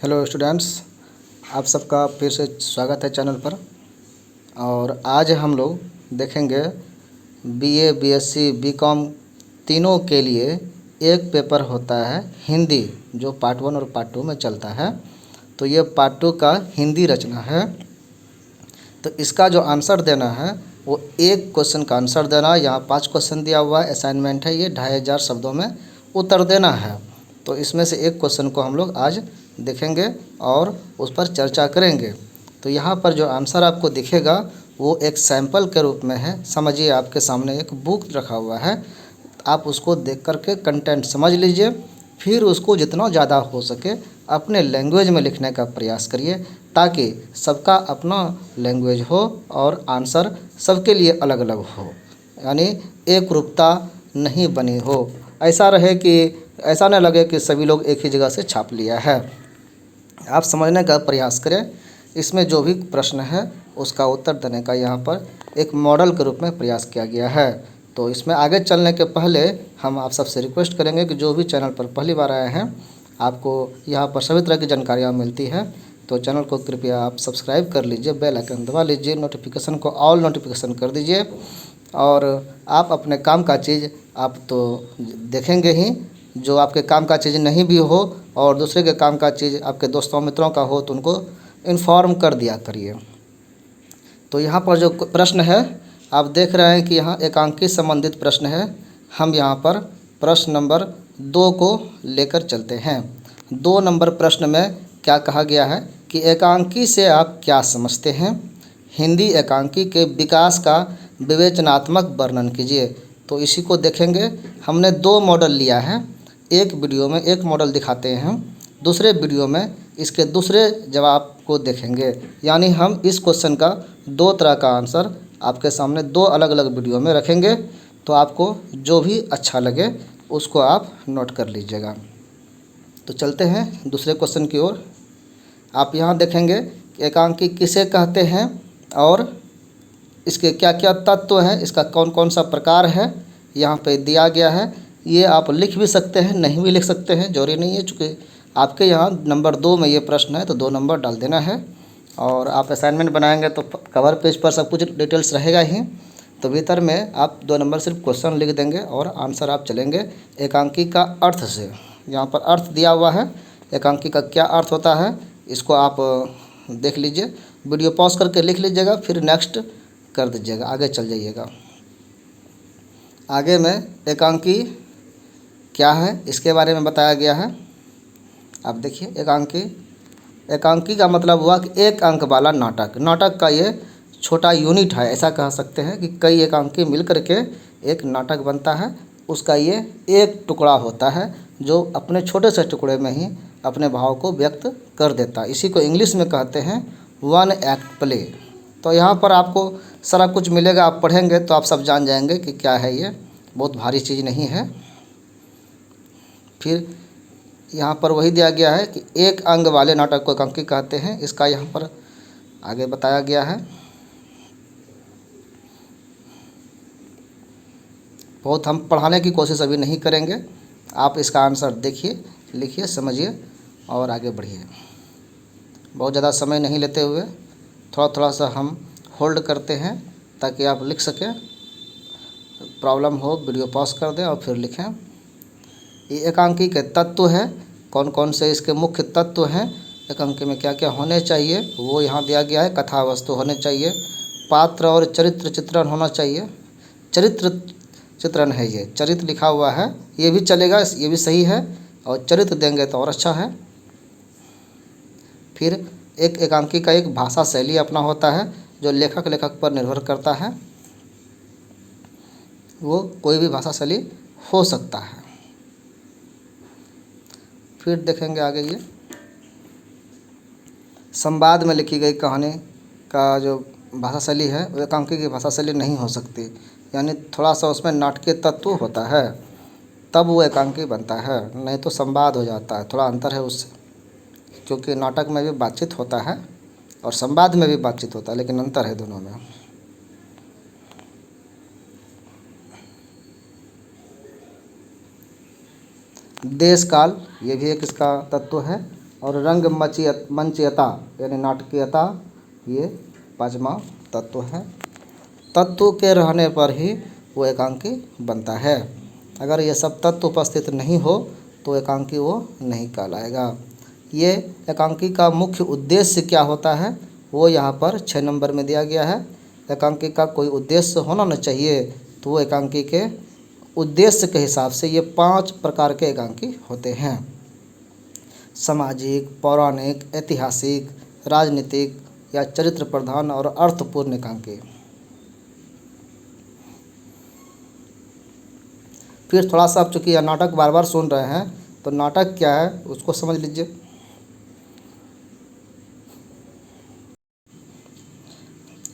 Hello students, आप सबका फिर से स्वागत है चैनल पर। और आज हम लोग देखेंगे बीए, बीएससी, बीकॉम तीनों के लिए एक पेपर होता है हिंदी, जो पार्ट 1 और पार्ट 2 में चलता है। तो ये पार्ट 2 का हिंदी रचना है। तो इसका जो आंसर देना है वो एक क्वेश्चन का आंसर देना। यहाँ 5 क्वेश्चन दिया हुआ है, असाइनमेंट है, ये 2500 शब्दों में उत्तर देना है। तो इसमें से एक क्वेश्चन को हम लोग आज देखेंगे और उस पर चर्चा करेंगे। तो यहाँ पर जो आंसर आपको दिखेगा वो एक सैंपल के रूप में है। समझिए, आपके सामने एक बुक रखा हुआ है, आप उसको देख करके कंटेंट समझ लीजिए, फिर उसको जितना ज़्यादा हो सके अपने लैंग्वेज में लिखने का प्रयास करिए, ताकि सबका अपना लैंग्वेज हो और आंसर सबके लिए अलग अलग हो, यानी एक रूपता नहीं बनी हो। ऐसा रहे कि ऐसा न लगे कि सभी लोग एक ही जगह से छाप लिया है। आप समझने का प्रयास करें। इसमें जो भी प्रश्न है उसका उत्तर देने का यहाँ पर एक मॉडल के रूप में प्रयास किया गया है। तो इसमें आगे चलने के पहले हम आप सबसे रिक्वेस्ट करेंगे कि जो भी चैनल पर पहली बार आए हैं, आपको यहाँ पर सभी तरह की जानकारियाँ मिलती है, तो चैनल को कृपया आप सब्सक्राइब कर लीजिए, बेल आइकन दबा लीजिए, नोटिफिकेशन को ऑल नोटिफिकेशन कर दीजिए। और आप अपने काम का चीज़ आप तो देखेंगे ही, जो आपके काम का चीज़ नहीं भी हो और दूसरे के काम का चीज़ आपके दोस्तों मित्रों का हो तो उनको इन्फॉर्म कर दिया करिए। तो यहाँ पर जो प्रश्न है आप देख रहे हैं कि यहाँ एकांकी संबंधित प्रश्न है। हम यहाँ पर प्रश्न नंबर 2 को लेकर चलते हैं। 2 नंबर प्रश्न में क्या कहा गया है कि एकांकी से आप क्या समझते हैं? हिंदी एकांकी के विकास का विवेचनात्मक वर्णन कीजिए। तो इसी को देखेंगे। हमने 2 मॉडल लिया है, एक वीडियो में एक मॉडल दिखाते हैं हम, दूसरे वीडियो में इसके दूसरे जवाब को देखेंगे। यानी हम इस क्वेश्चन का 2 तरह का आंसर आपके सामने 2 अलग अलग वीडियो में रखेंगे। तो आपको जो भी अच्छा लगे उसको आप नोट कर लीजिएगा। तो चलते हैं दूसरे क्वेश्चन की ओर। आप यहाँ देखेंगे कि एकांकी किसे कहते हैं और इसके क्या क्या तत्व हैं, इसका कौन कौन सा प्रकार है, यहाँ पे दिया गया है। ये आप लिख भी सकते हैं, नहीं भी लिख सकते हैं, जरूरी नहीं है। चूँकि आपके यहाँ नंबर 2 में ये प्रश्न है तो 2 नंबर डाल देना है। और आप असाइनमेंट बनाएंगे तो कवर पेज पर सब कुछ डिटेल्स रहेगा ही, तो भीतर में आप 2 नंबर सिर्फ क्वेश्चन लिख देंगे और आंसर आप चलेंगे एकांकी का अर्थ से। यहाँ पर अर्थ दिया हुआ है, एकांकी का क्या अर्थ होता है इसको आप देख लीजिए। वीडियो पॉज करके लिख लीजिएगा, फिर नेक्स्ट कर दीजिएगा, आगे चल जाइएगा। आगे में एकांकी क्या है इसके बारे में बताया गया है। आप देखिए, एकांकी का मतलब हुआ कि एक अंक वाला नाटक। नाटक का ये छोटा यूनिट है, ऐसा कह सकते हैं कि कई एकांकी मिल करके एक नाटक बनता है। उसका ये एक टुकड़ा होता है जो अपने छोटे से टुकड़े में ही अपने भाव को व्यक्त कर देता है। इसी को इंग्लिश में कहते हैं 1 एक्ट प्ले। तो यहाँ पर आपको सारा कुछ मिलेगा, आप पढ़ेंगे तो आप सब जान जाएंगे कि क्या है ये, बहुत भारी चीज़ नहीं है। फिर यहाँ पर वही दिया गया है कि एक अंग वाले नाटक को एकांकी कहते हैं, इसका यहाँ पर आगे बताया गया है। बहुत हम पढ़ाने की कोशिश अभी नहीं करेंगे, आप इसका आंसर देखिए, लिखिए, समझिए और आगे बढ़िए। बहुत ज़्यादा समय नहीं लेते हुए थोड़ा थोड़ा सा हम होल्ड करते हैं ताकि आप लिख सकें। प्रॉब्लम हो वीडियो पॉज कर दें और फिर लिखें। ये एकांकी के तत्व है, कौन कौन से इसके मुख्य तत्व हैं, एकांकी में क्या क्या होने चाहिए वो यहाँ दिया गया है। कथा वस्तु होने चाहिए, पात्र और चरित्र चित्रण होना चाहिए। चरित्र चित्रण है, ये चरित्र लिखा हुआ है, ये भी चलेगा, ये भी सही है, और चरित्र देंगे तो और अच्छा है। फिर एक एकांकी का एक भाषा शैली अपना होता है जो लेखक पर निर्भर करता है, वो कोई भी भाषा शैली हो सकता है। फिर देखेंगे आगे, ये संवाद में लिखी गई कहानी का जो भाषा शैली है वो एकांकी की भाषा शैली नहीं हो सकती, यानी थोड़ा सा उसमें नाटकीय तत्व होता है, तब वो एकांकी बनता है, नहीं तो संवाद हो जाता है। थोड़ा अंतर है उससे, क्योंकि नाटक में भी बातचीत होता है और संवाद में भी बातचीत होता है, लेकिन अंतर है दोनों में। देश काल ये भी एक इसका तत्व है, और रंग मंचयता यानी नाटकीयता, ये पाँचवा तत्व है। तत्व के रहने पर ही वो एकांकी बनता है। अगर ये सब तत्व उपस्थित नहीं हो तो एकांकी वो नहीं कहलाएगा। ये एकांकी का मुख्य उद्देश्य क्या होता है वो यहाँ पर 6 नंबर में दिया गया है। एकांकी का कोई उद्देश्य होना न चाहिए, तो वो एकांकी के उद्देश्य के हिसाब से ये 5 प्रकार के एकांकी होते हैं। सामाजिक, पौराणिक, ऐतिहासिक, राजनीतिक या चरित्र प्रधान और अर्थपूर्ण एकांकी। फिर थोड़ा सा, आप चूँकि यह नाटक बार बार सुन रहे हैं तो नाटक क्या है उसको समझ लीजिए।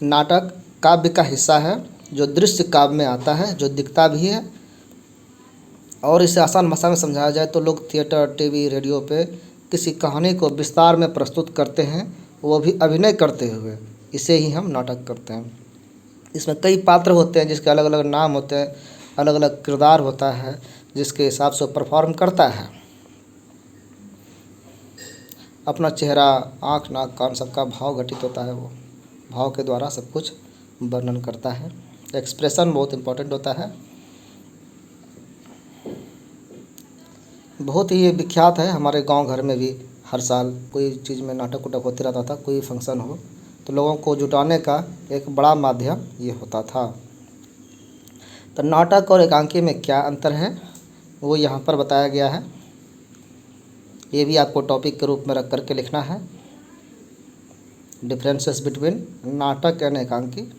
नाटक काव्य का हिस्सा है जो दृश्य काव्य में आता है, जो दिखता भी है। और इसे आसान भाषा में समझाया जाए तो लोग थिएटर, टीवी, रेडियो पे किसी कहानी को विस्तार में प्रस्तुत करते हैं, वो भी अभिनय करते हुए। इसे ही हम नाटक करते हैं। इसमें कई पात्र होते हैं जिसके अलग अलग नाम होते हैं, अलग अलग किरदार होता है जिसके हिसाब से परफॉर्म करता है। अपना चेहरा, आँख, नाक, कान सबका भाव घटित होता है। वो भाव के द्वारा सब कुछ वर्णन करता है। एक्सप्रेशन बहुत इम्पोर्टेंट होता है। बहुत ही ये विख्यात है। हमारे गांव घर में भी हर साल कोई चीज़ में नाटक उटक होते रहता था। कोई फंक्शन हो तो लोगों को जुटाने का एक बड़ा माध्यम ये होता था। तो नाटक और एकांकी में क्या अंतर है वो यहाँ पर बताया गया है। ये भी आपको टॉपिक के रूप में रख करके लिखना है। डिफरेंसेस बिटवीन नाटक एंड एकांकी।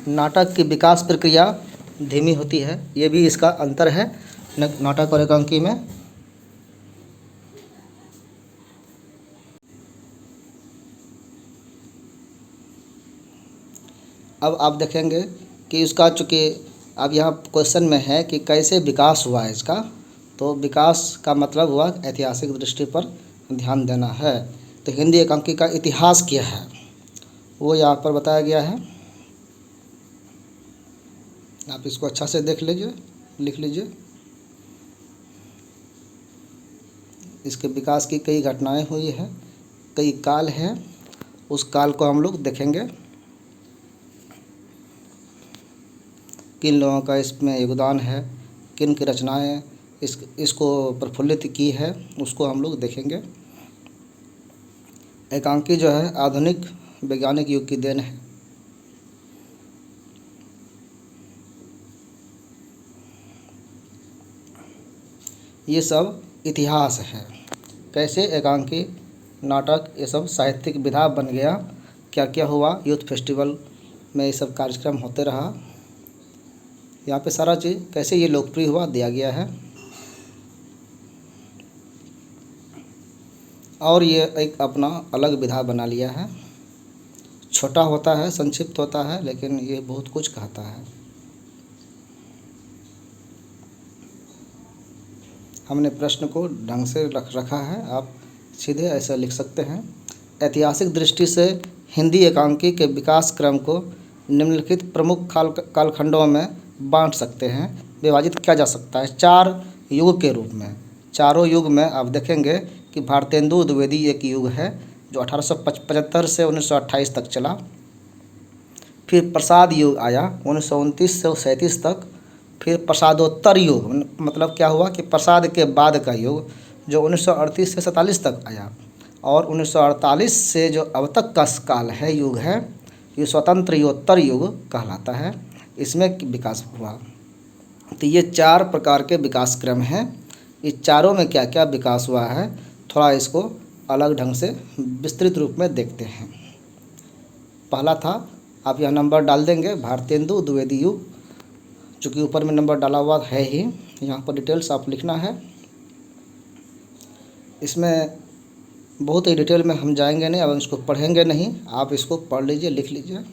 नाटक की विकास प्रक्रिया धीमी होती है, ये भी इसका अंतर है नाटक और एकांकी में। अब आप देखेंगे कि इसका, चूँकि अब यहाँ क्वेश्चन में है कि कैसे विकास हुआ है इसका, तो विकास का मतलब हुआ ऐतिहासिक दृष्टि पर ध्यान देना है। तो हिंदी एकांकी का इतिहास क्या है वो यहाँ पर बताया गया है। आप इसको अच्छा से देख लीजिए, लिख लीजिए। इसके विकास की कई घटनाएं हुई है, कई काल हैं, उस काल को हम लोग देखेंगे। किन लोगों का इसमें योगदान है, किन की रचनाएं इसको प्रफुल्लित की है, उसको हम लोग देखेंगे। एकांकी जो है आधुनिक वैज्ञानिक युग की देन है। ये सब इतिहास है। कैसे एकांकी, नाटक, ये सब साहित्यिक विधा बन गया, क्या क्या हुआ, यूथ फेस्टिवल में ये सब कार्यक्रम होते रहा। यहाँ पे सारा चीज़ कैसे ये लोकप्रिय हुआ दिया गया है। और ये एक अपना अलग विधा बना लिया है। छोटा होता है, संक्षिप्त होता है, लेकिन ये बहुत कुछ कहता है। हमने प्रश्न को ढंग से रखा है, आप सीधे ऐसा लिख सकते हैं। ऐतिहासिक दृष्टि से हिंदी एकांकी के विकास क्रम को निम्नलिखित प्रमुख कालखंडों में बांट सकते हैं, विभाजित किया जा सकता है 4 युग के रूप में। चारों युग में आप देखेंगे कि भारतेंदु द्विवेदी एक युग है जो 1875 से 1928 तक चला। फिर प्रसाद युग आया 1929 से 37 तक। फिर प्रसादोत्तर युग, मतलब क्या हुआ कि प्रसाद के बाद का युग जो 1938 से 47 तक आया। और 1948 से जो अब तक का काल है, युग है, ये स्वतंत्र योत्तर युग कहलाता है। इसमें विकास हुआ। तो ये 4 प्रकार के विकास क्रम हैं। इस चारों में क्या क्या विकास हुआ है, थोड़ा इसको अलग ढंग से विस्तृत रूप में देखते हैं। पहला था, आप यह नंबर डाल देंगे, भारतेंदु द्विवेदी युग। चूँकि ऊपर में नंबर डाला हुआ है ही, यहाँ पर डिटेल्स आप लिखना है। इसमें बहुत ही डिटेल में हम जाएंगे नहीं, अब इसको पढ़ेंगे नहीं, आप इसको पढ़ लीजिए, लिख लीजिए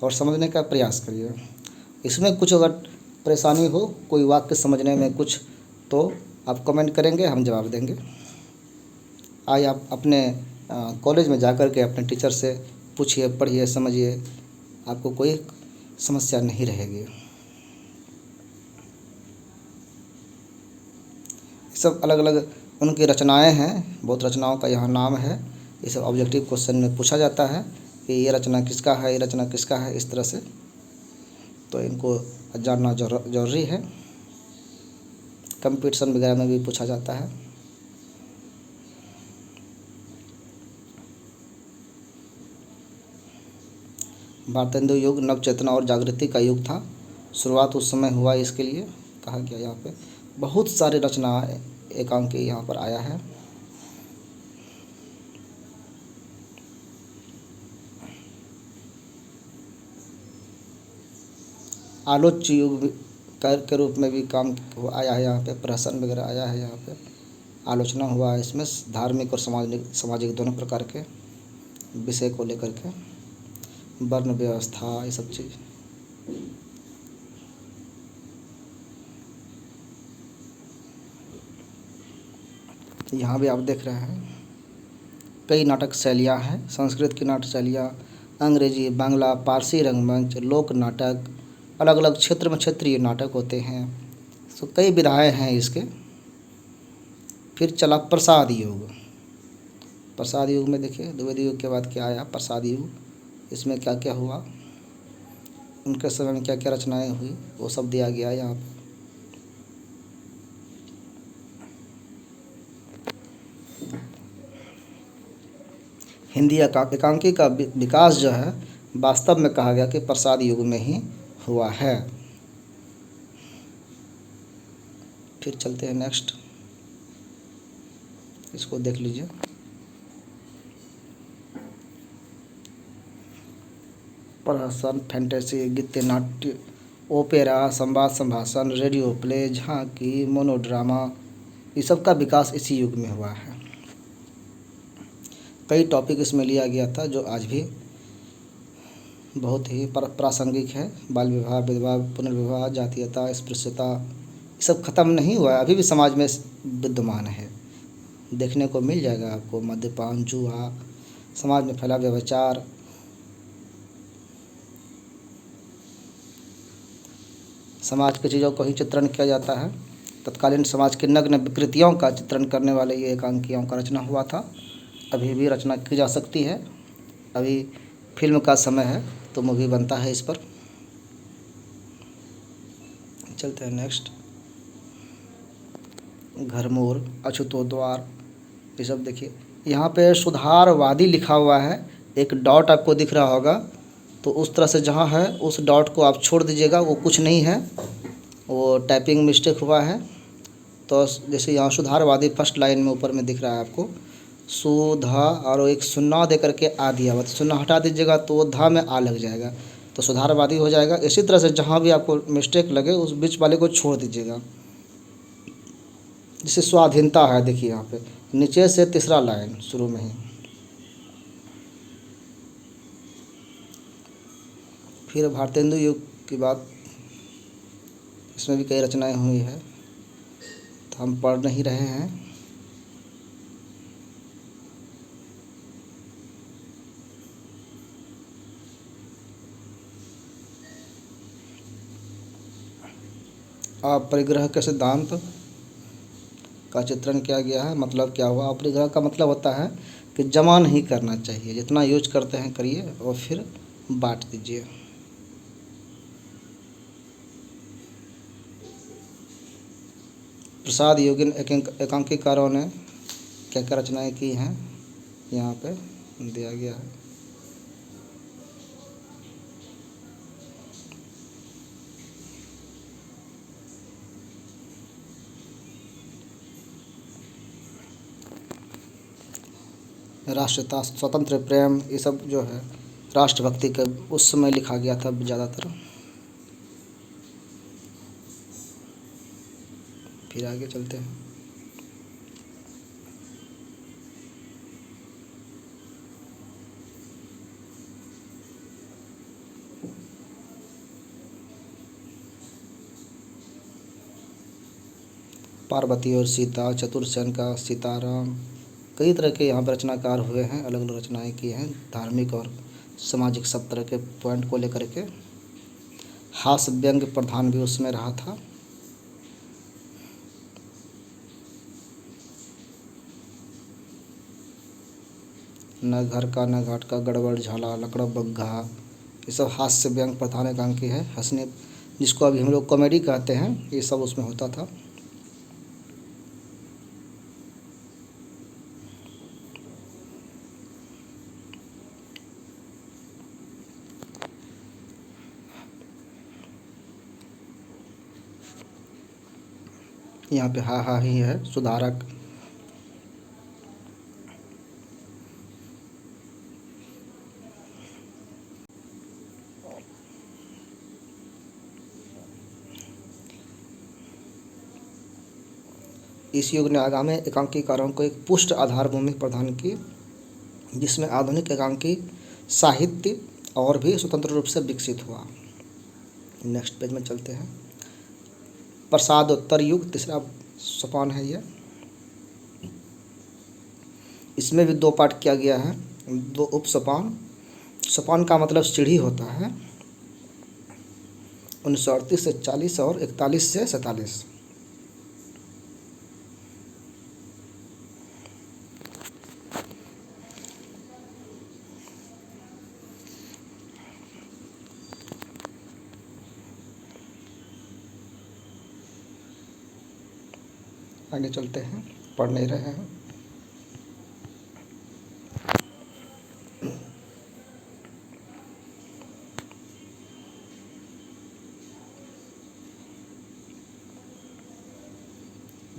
और समझने का प्रयास करिए। इसमें कुछ अगर परेशानी हो, कोई वाक्य समझने में कुछ, तो आप कमेंट करेंगे, हम जवाब देंगे। आइए आप अपने कॉलेज में जाकर के अपने टीचर से पूछिए, पढ़िए, समझिए, आपको कोई समस्या नहीं रहेगी। सब अलग अलग उनकी रचनाएं हैं, बहुत रचनाओं का यहाँ नाम है। ये सब ऑब्जेक्टिव क्वेश्चन में पूछा जाता है कि ये रचना किसका है, ये रचना किसका है, इस तरह से। तो इनको जानना जरूरी है। कंपटीशन वगैरह में भी पूछा जाता है। भारतेंदु युग नव चेतना और जागृति का युग था। शुरुआत उस समय हुआ, इसके लिए कहा गया। यहाँ पे बहुत सारे रचना एकांकी यहाँ पर आया है। आलोच्य युग के रूप में भी काम आया है यहाँ पे। प्रहसन वगैरह आया है यहाँ पे, आलोचना हुआ है इसमें धार्मिक और सामाजिक दोनों प्रकार के विषय को लेकर के, वर्ण व्यवस्था, ये सब चीज़। यहाँ भी आप देख रहे हैं कई नाटक शैलियाँ हैं। संस्कृत की नाट्य शैलियाँ, अंग्रेजी, बांग्ला, पारसी रंगमंच, लोक नाटक, अलग अलग क्षेत्र में क्षेत्रीय नाटक होते हैं। तो कई विधाएँ हैं इसके। फिर चला प्रसाद युग। प्रसाद युग में देखिए द्विवेदी युग के बाद क्या आया, प्रसाद युग। इसमें क्या क्या हुआ, उनके समय में क्या क्या रचनाएं हुई, वो सब दिया गया यहाँ पे। हिंदी एकांकी का विकास जो है वास्तव में कहा गया कि प्रसाद युग में ही हुआ है। फिर चलते हैं नेक्स्ट, इसको देख लीजिए। प्रहसन, फैंटेसी, गीत नाट्य, ओपेरा, संवाद संभाषण, रेडियो प्ले, झांकी, मोनोड्रामा, ये सब का विकास इसी युग में हुआ है। कई टॉपिक इसमें लिया गया था जो आज भी बहुत ही प्रासंगिक है। बाल विवाह, विधवा, पुनर्विवाह, जातीयता, अस्पृश्यता, ये सब खत्म नहीं हुआ है, अभी भी समाज में विद्यमान है, देखने को मिल जाएगा आपको। मद्यपान, जुआ, समाज में फैला व्यभिचार, समाज की चीज़ों को ही चित्रण किया जाता है। तत्कालीन समाज की नग्न विकृतियों का चित्रण करने वाले ये एकांकियों का रचना हुआ था। अभी भी रचना की जा सकती है। अभी फिल्म का समय है तो मूवी बनता है इस पर। चलते हैं नेक्स्ट, घरमोर, अछूतोद्वार, ये सब देखिए। यहाँ पे सुधारवादी लिखा हुआ है, एक डॉट आपको दिख रहा होगा, तो उस तरह से जहाँ है उस डॉट को आप छोड़ दीजिएगा, वो कुछ नहीं है, वो टाइपिंग मिस्टेक हुआ है। तो जैसे यहाँ सुधारवादी फर्स्ट लाइन में ऊपर में दिख रहा है आपको, सुधा और एक सुन्ना दे करके आ दिया हुआ, तो सुन्ना हटा दीजिएगा तो वो धा में आ लग जाएगा, तो सुधारवादी हो जाएगा। इसी तरह से जहाँ भी आपको मिस्टेक लगे उस बीच वाले को छोड़ दीजिएगा। जैसे स्वाधीनता है, देखिए यहाँ पे नीचे से तीसरा लाइन शुरू में ही। फिर भारतेंदु युग की बात, इसमें भी कई रचनाएं हुई है, तो हम पढ़ नहीं रहे हैं। अपरिग्रह के सिद्धांत का चित्रण किया गया है। मतलब क्या हुआ, अपरिग्रह का मतलब होता है कि जमा नहीं करना चाहिए, जितना यूज करते हैं करिए और फिर बांट दीजिए। प्रसाद योगिन एकांकीकारों ने क्या क्या रचनाएं की हैं यहाँ पे दिया गया है। राष्ट्रता, स्वतंत्र प्रेम, ये सब जो है राष्ट्रभक्ति के उस समय लिखा गया था ज़्यादातर। फिर आगे चलते हैं। पार्वती और सीता, चतुर्सेन का सीताराम, कई तरह के यहाँ पर रचनाकार हुए हैं, अलग अलग रचनाएं की हैं, धार्मिक और सामाजिक सब तरह के पॉइंट को लेकर के। हास्य व्यंग्य प्रधान भी उसमें रहा था। न घर का न घाट का, गड़बड़ झाला, लकड़ा बग्घा, ये सब हास्य व्यंग प्रधान एकांकी है। हंसने, जिसको अभी हम लोग कॉमेडी कहते हैं, ये सब उसमें होता था। यहाँ पे हा ही है सुधारक। इस युग ने आगामी एकांकीकारों को एक पुष्ट आधार भूमि प्रदान की, जिसमें आधुनिक एकांकी साहित्य और भी स्वतंत्र रूप से विकसित हुआ। नेक्स्ट पेज में चलते हैं। प्रसादोत्तर युग तीसरा सोपान है ये। इसमें भी दो पार्ट किया गया है, दो उप सोपान। सोपान का मतलब सीढ़ी होता है। 1938 से 40 और 41 से 47। आगे चलते हैं, पढ़ नहीं रहे हैं।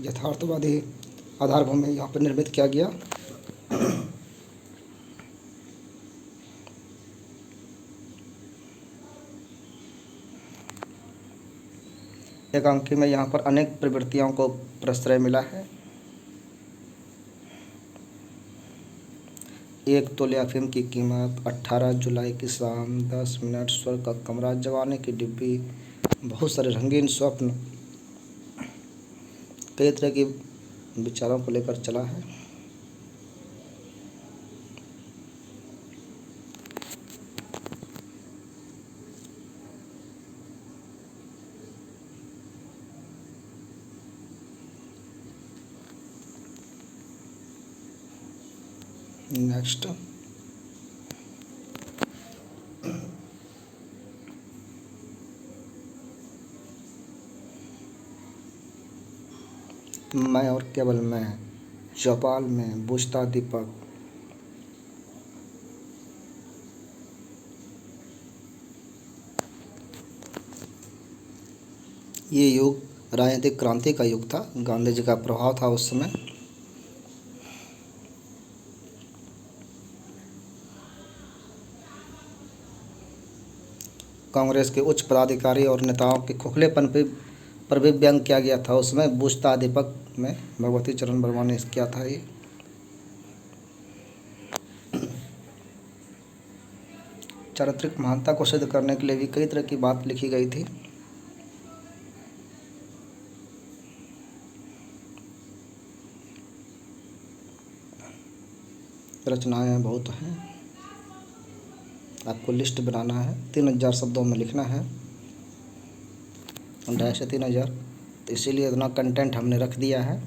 यथार्थवादी आधारभूमि यहाँ पर निर्मित किया गया। एकांकी में यहाँ पर अनेक प्रवृत्तियों को प्रश्रय मिला है। 1 तोले अफीम की कीमत, 18 जुलाई की शाम, 10 मिनट, स्वर्ग का कमरा, जवानी की डिब्बी, बहुत सारे रंगीन स्वप्न, कई तरह के विचारों को लेकर चला है। नेक्स्ट, मैं और केवल मैं, चौपाल में बुझता दीपक, ये युग राजनीतिक क्रांति का युग था। गांधी जी का प्रभाव था उस समय। कांग्रेस के उच्च पदाधिकारी और नेताओं के खोखलेपन पर भी व्यंग किया गया था उसमें। बुझता दीपक में भगवती चरण वर्मा ने किया था ये। चारित्रिक महानता को सिद्ध करने के लिए भी कई तरह की बात लिखी गई थी। रचनाएं बहुत हैं, आपको लिस्ट बनाना है। 3000 शब्दों में लिखना है, 2,500 से 3,000, तो इसीलिए इतना कंटेंट हमने रख दिया है।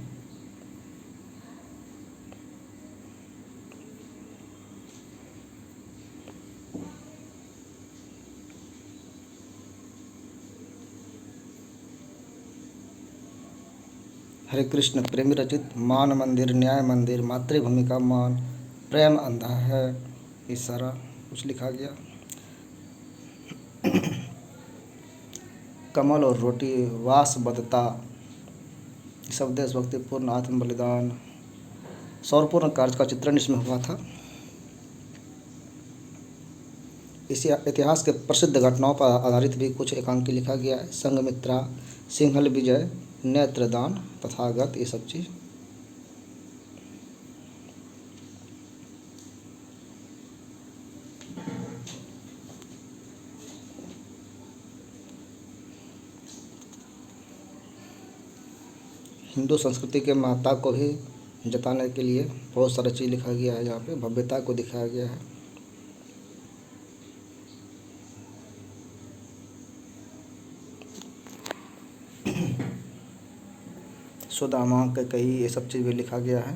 हरे कृष्ण प्रेमी रचित मान मंदिर, न्याय मंदिर, मातृभूमि का मान, प्रेम अंधा है, ये सारा कुछ लिखा गया। कमल और रोटी, वास बदता, सब देशभक्तिपूर्ण आत्म बलिदान, सौरपूर्ण कार्य का चित्रण इसमें हुआ था। इसी इतिहास के प्रसिद्ध घटनाओं पर आधारित भी कुछ एकांकी लिखा गया है। संघमित्रा, सिंहल विजय, नेत्रदान, तथागत, ये सब चीज़। हिंदू संस्कृति के महत्ता को भी जताने के लिए बहुत सारा चीज़ लिखा गया है। यहाँ पे भव्यता को दिखाया गया है। सुदामा, कैकेयी, ये सब चीज़ भी लिखा गया है।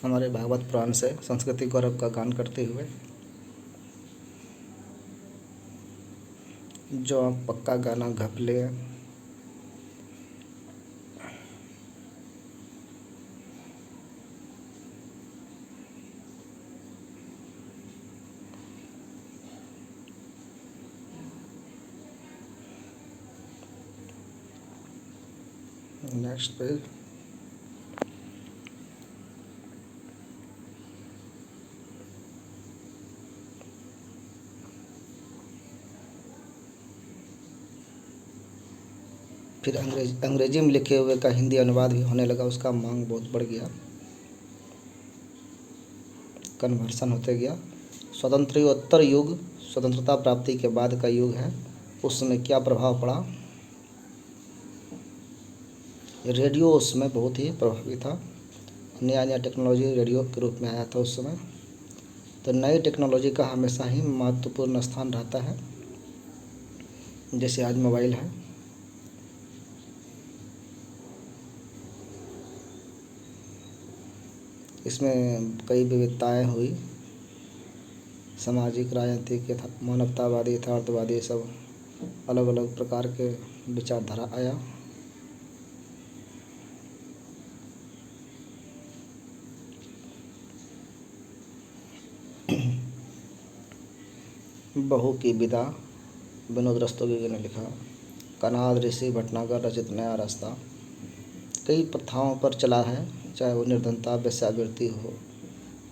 हमारे भागवत पुराण से संस्कृति गौरव का गान करते हुए। जो आप पक्का गाना घपले। Next page. फिर अंग्रेजी में लिखे हुए का हिंदी अनुवाद भी होने लगा, उसका मांग बहुत बढ़ गया, कन्वर्सन होते गया। स्वतंत्रोत्तर युग, स्वतंत्रता प्राप्ति के बाद का युग है, उस समय क्या प्रभाव पड़ा। रेडियो उस समय बहुत ही प्रभावी था, नया नया टेक्नोलॉजी रेडियो के रूप में आया था उस समय। तो नई टेक्नोलॉजी का हमेशा ही महत्वपूर्ण स्थान रहता है, जैसे आज मोबाइल है। इसमें कई विविधताएं हुई, सामाजिक, राजनीतिक, मानवतावादी, यथार्थवादी, सब अलग अलग प्रकार के विचारधारा आया। बहू की विदा, विनोद रस्तोगी ने लिखा। कनाद ऋषि भटनागर रचित नया रास्ता कई प्रथाओं पर चला है, चाहे वो निर्धनता, वेश्यावृत्ति हो,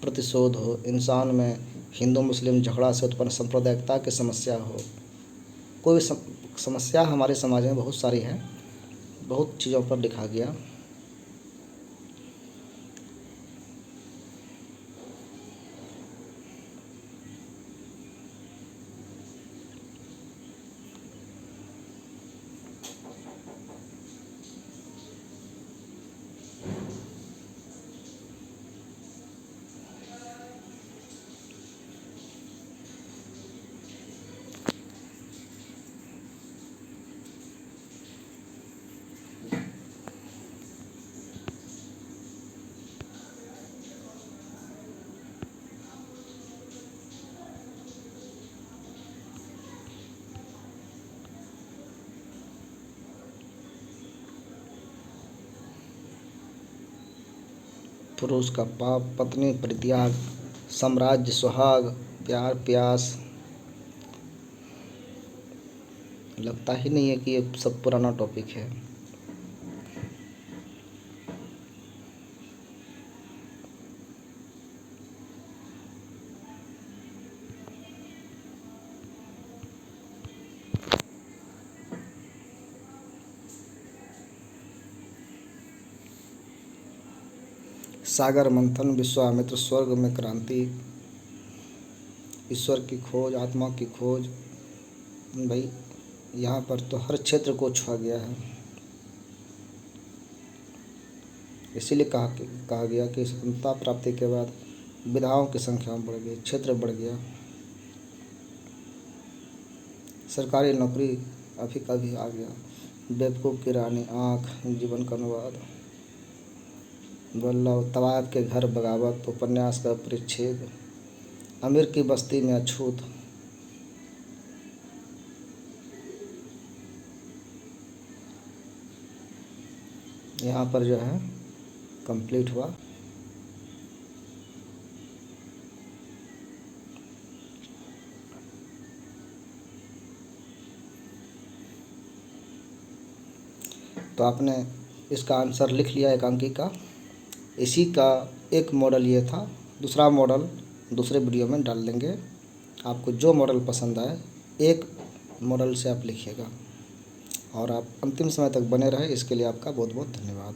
प्रतिशोध हो, इंसान में हिंदू मुस्लिम झगड़ा से उत्पन्न सांप्रदायिकता की समस्या हो, कोई भी समस्या हमारे समाज में बहुत सारी है, बहुत चीज़ों पर लिखा गया। पुरुष का पाप, पत्नी परित्याग, साम्राज्य सुहाग, प्यार प्यास। लगता ही नहीं है कि ये सब पुराना टॉपिक है। सागर मंथन, विश्वामित्र, स्वर्ग में क्रांति, ईश्वर की खोज, आत्मा की खोज। भाई यहाँ पर तो हर क्षेत्र को छुआ गया है। इसीलिए कहा गया कि स्वतंत्रता प्राप्ति के बाद विधाओं की संख्या बढ़ गई, क्षेत्र बढ़ गया। सरकारी नौकरी अभी का भी आ गया। बेवकूफ़ की रानी, आँख, जीवन का अनुवाद, वल्लभ, तवायफ के घर बगावत, उपन्यास का परिच्छेद, अमीर की बस्ती में अछूत। यहाँ पर जो है कंप्लीट हुआ। तो आपने इसका आंसर लिख लिया एकांकी का। इसी का एक मॉडल ये था, दूसरा मॉडल दूसरे वीडियो में डाल देंगे। आपको जो मॉडल पसंद आए एक मॉडल से आप लिखिएगा, और आप अंतिम समय तक बने रहे, इसके लिए आपका बहुत बहुत धन्यवाद।